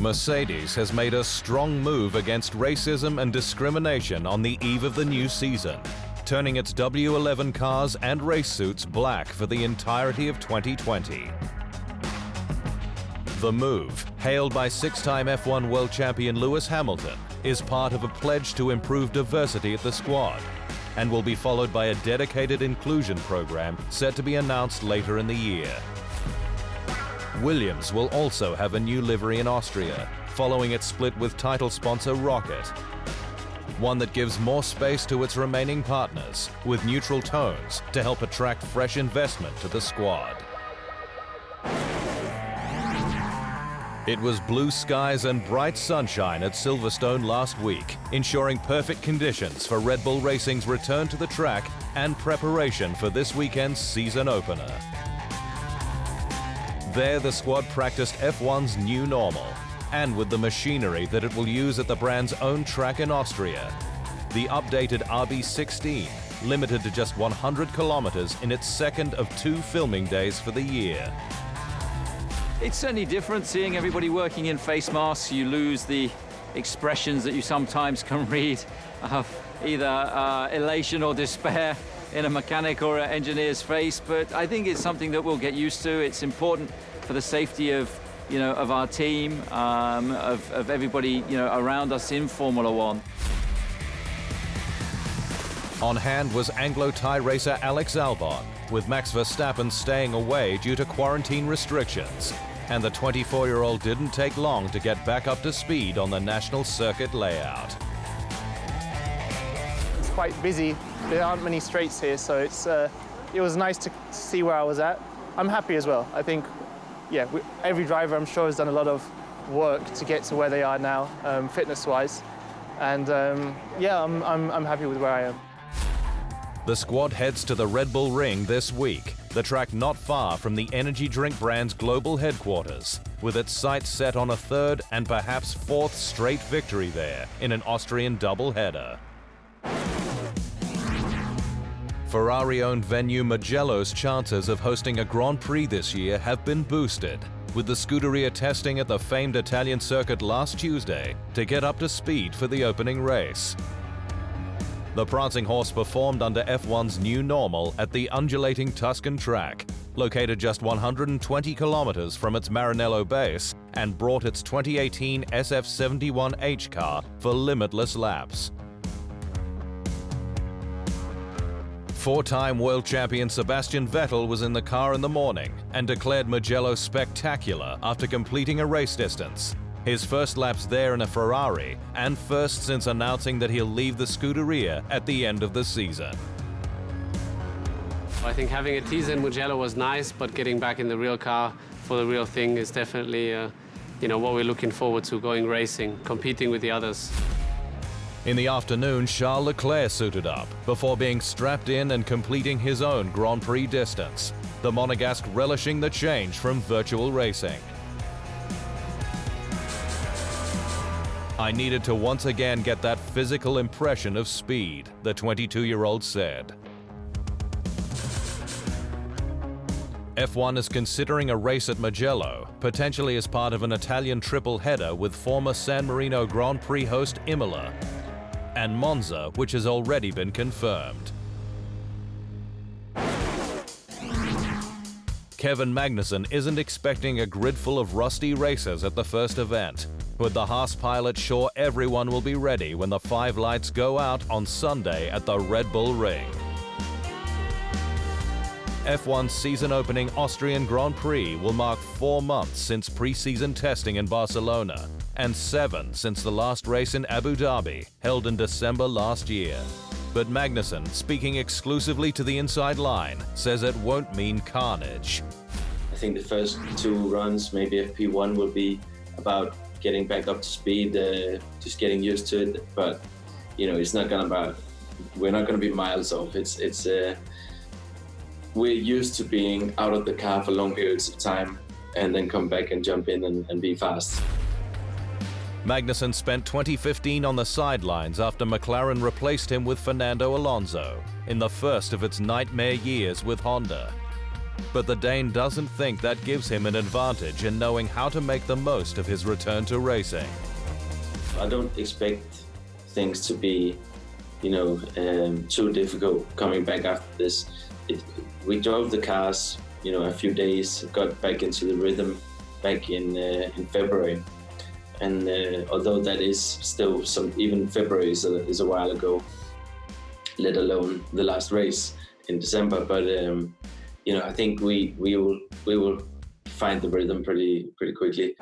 Mercedes has made a strong move against racism and discrimination on the eve of the new season, turning its W11 cars and race suits black for the entirety of 2020. The move, hailed by six-time F1 world champion Lewis Hamilton, is part of a pledge to improve diversity at the squad, and will be followed by a dedicated inclusion program set to be announced later in the year. Williams will also have a new livery in Austria, following its split with title sponsor Rocket. One that gives more space to its remaining partners, with neutral tones to help attract fresh investment to the squad. It was blue skies and bright sunshine at Silverstone last week, ensuring perfect conditions for Red Bull Racing's return to the track and preparation for this weekend's season opener. There, the squad practiced F1's new normal, and with the machinery that it will use at the brand's own track in Austria. The updated RB16, limited to just 100 kilometers in its second of 2 filming days for the year. It's certainly different seeing everybody working in face masks. You lose the expressions that you sometimes can read of either elation or despair in a mechanic or an engineer's face, but I think it's something that we'll get used to. It's important for the safety of, of our team, of everybody, around us in Formula One. On hand was Anglo-Thai racer Alex Albon, with Max Verstappen staying away due to quarantine restrictions. And the 24-year-old didn't take long to get back up to speed on the national circuit layout. It's quite busy. There aren't many straights here, so it was nice to see where I was at. I'm happy as well. I think, every driver, I'm sure, has done a lot of work to get to where they are now, fitness-wise. And I'm happy with where I am. The squad heads to the Red Bull Ring this week, the track not far from the energy drink brand's global headquarters, with its sights set on a third and perhaps fourth straight victory there in an Austrian doubleheader. Ferrari-owned venue Mugello's chances of hosting a Grand Prix this year have been boosted, with the Scuderia testing at the famed Italian circuit last Tuesday to get up to speed for the opening race. The prancing horse performed under F1's new normal at the undulating Tuscan track, located just 120 kilometers from its Maranello base, and brought its 2018 SF71H car for limitless laps. Four-time world champion Sebastian Vettel was in the car in the morning and declared Mugello spectacular after completing a race distance. His first laps there in a Ferrari, and first since announcing that he'll leave the Scuderia at the end of the season. I think having a teaser in Mugello was nice, but getting back in the real car for the real thing is definitely what we're looking forward to, going racing, competing with the others. In the afternoon, Charles Leclerc suited up before being strapped in and completing his own Grand Prix distance, the Monegasque relishing the change from virtual racing. "I needed to once again get that physical impression of speed," the 22-year-old said. F1 is considering a race at Mugello, potentially as part of an Italian triple header with former San Marino Grand Prix host Imola, and Monza, which has already been confirmed. Kevin Magnussen isn't expecting a grid full of rusty racers at the first event, with the Haas pilot sure everyone will be ready when the 5 lights go out on Sunday at the Red Bull Ring. F1's season-opening Austrian Grand Prix will mark 4 months since pre-season testing in Barcelona, and 7 since the last race in Abu Dhabi, held in December last year. But Magnussen, speaking exclusively to the Inside Line, says it won't mean carnage. I think the first 2 runs, maybe FP1, will be about getting back up to speed, just getting used to it. But it's not gonna we're not gonna be miles off. We're used to being out of the car for long periods of time and then come back and jump in and be fast. Magnussen spent 2015 on the sidelines after McLaren replaced him with Fernando Alonso in the first of its nightmare years with Honda. But the Dane doesn't think that gives him an advantage in knowing how to make the most of his return to racing. I don't expect things to be, too difficult coming back after this. We drove the cars, a few days, got back into the rhythm back in February. And although that is still even February is a while ago, let alone the last race in December. But I think we will find the rhythm pretty quickly.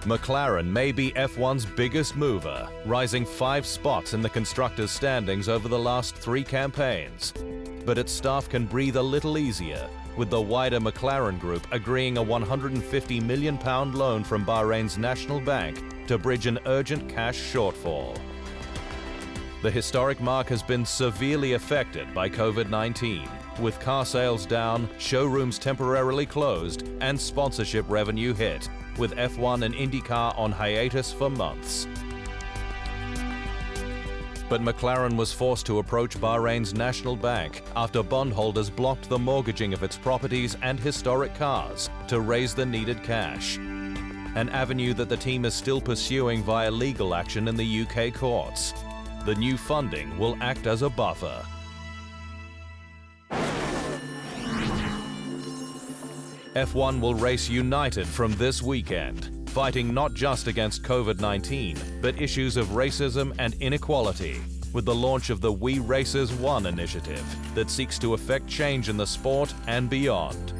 McLaren may be F1's biggest mover, rising 5 spots in the constructors' standings over the last 3 campaigns. But its staff can breathe a little easier, with the wider McLaren group agreeing a £150 million loan from Bahrain's National Bank to bridge an urgent cash shortfall. The historic marque has been severely affected by COVID-19, with car sales down, showrooms temporarily closed, and sponsorship revenue hit, with F1 and IndyCar on hiatus for months. But McLaren was forced to approach Bahrain's National Bank after bondholders blocked the mortgaging of its properties and historic cars to raise the needed cash, an avenue that the team is still pursuing via legal action in the UK courts. The new funding will act as a buffer. F1 will race united from this weekend, fighting not just against COVID-19, but issues of racism and inequality, with the launch of the We Racers One initiative that seeks to effect change in the sport and beyond.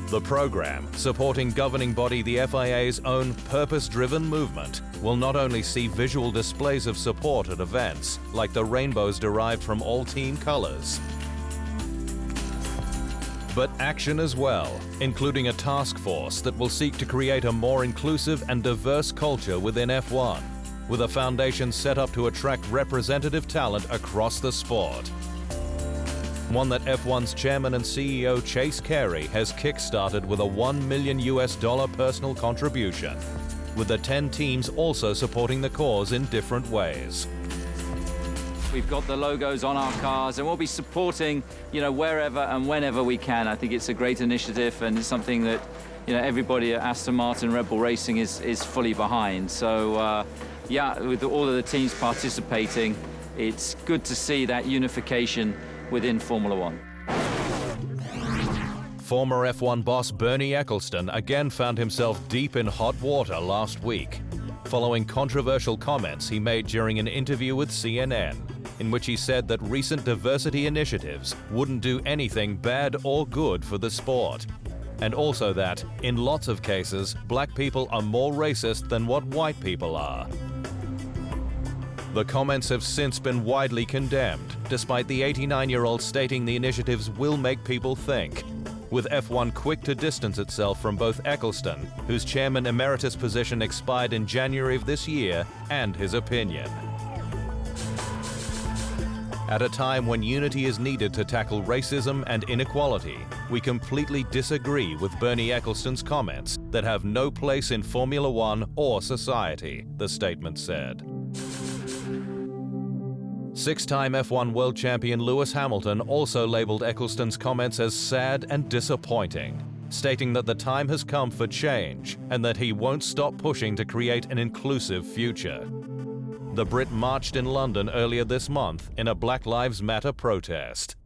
The program, supporting governing body the FIA's own purpose-driven movement, will not only see visual displays of support at events, like the rainbows derived from all team colors, but action as well, including a task force that will seek to create a more inclusive and diverse culture within F1, with a foundation set up to attract representative talent across the sport. One that F1's chairman and CEO Chase Carey has kick-started with a $1 million personal contribution, with the 10 teams also supporting the cause in different ways. We've got the logos on our cars, and we'll be supporting, wherever and whenever we can. I think it's a great initiative, and it's something that, everybody at Aston Martin Red Bull Racing is fully behind. So, with all of the teams participating, it's good to see that unification within Formula One. Former F1 boss Bernie Ecclestone again found himself deep in hot water last week, following controversial comments he made during an interview with CNN, in which he said that recent diversity initiatives wouldn't do anything bad or good for the sport, and also that, in lots of cases, black people are more racist than what white people are. The comments have since been widely condemned, despite the 89-year-old stating the initiatives will make people think, with F1 quick to distance itself from both Ecclestone, whose chairman emeritus position expired in January of this year, and his opinion. At a time when unity is needed to tackle racism and inequality, we completely disagree with Bernie Ecclestone's comments that have no place in Formula One or society, the statement said. 6-time F1 world champion Lewis Hamilton also labeled Ecclestone's comments as sad and disappointing, stating that the time has come for change and that he won't stop pushing to create an inclusive future. The Brit marched in London earlier this month in a Black Lives Matter protest.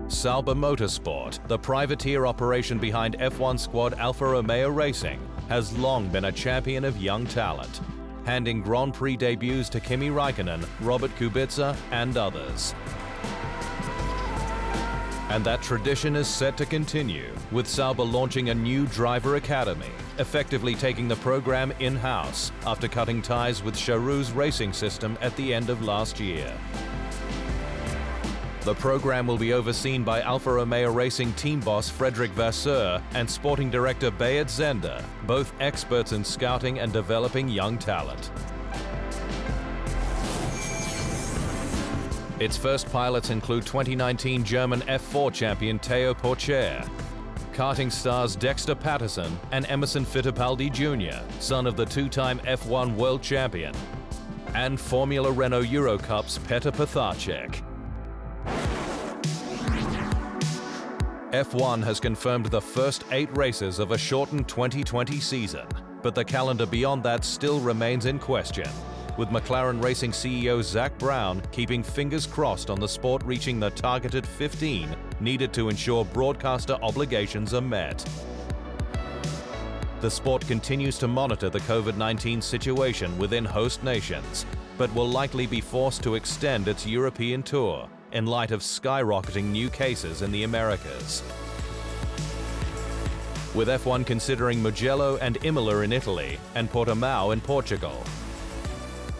Sauber Motorsport, the privateer operation behind F1 squad Alfa Romeo Racing, has long been a champion of young talent, handing Grand Prix debuts to Kimi Räikkönen, Robert Kubica, and others. And that tradition is set to continue, with Sauber launching a new driver academy, effectively taking the program in-house after cutting ties with Charoux's racing system at the end of last year. The program will be overseen by Alfa Romeo Racing team boss Frederic Vasseur and sporting director Beat Zender, both experts in scouting and developing young talent. Its first pilots include 2019 German F4 champion Théo Pourchaire, karting stars Dexter Patterson and Emerson Fittipaldi Jr., son of the 2-time F1 world champion, and Formula Renault Eurocup's Petr Patharcek. F1 has confirmed the first 8 races of a shortened 2020 season, but the calendar beyond that still remains in question, with McLaren Racing CEO Zak Brown keeping fingers crossed on the sport reaching the targeted 15 needed to ensure broadcaster obligations are met. The sport continues to monitor the COVID-19 situation within host nations, but will likely be forced to extend its European tour in light of skyrocketing new cases in the Americas. With F1 considering Mugello and Imola in Italy and Portimao in Portugal,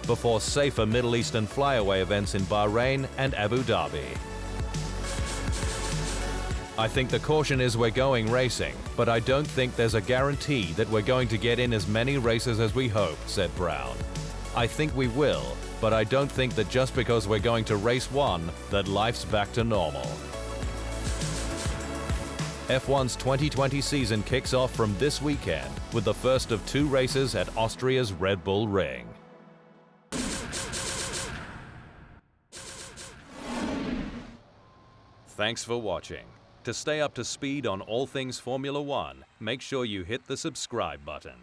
before safer Middle Eastern flyaway events in Bahrain and Abu Dhabi. I think the caution is we're going racing, but I don't think there's a guarantee that we're going to get in as many races as we hope, said Brown. I think we will, but I don't think that just because we're going to race one, that life's back to normal. F1's 2020 season kicks off from this weekend with the first of 2 races at Austria's Red Bull Ring. Thanks for watching. To stay up to speed on all things Formula One, make sure you hit the subscribe button.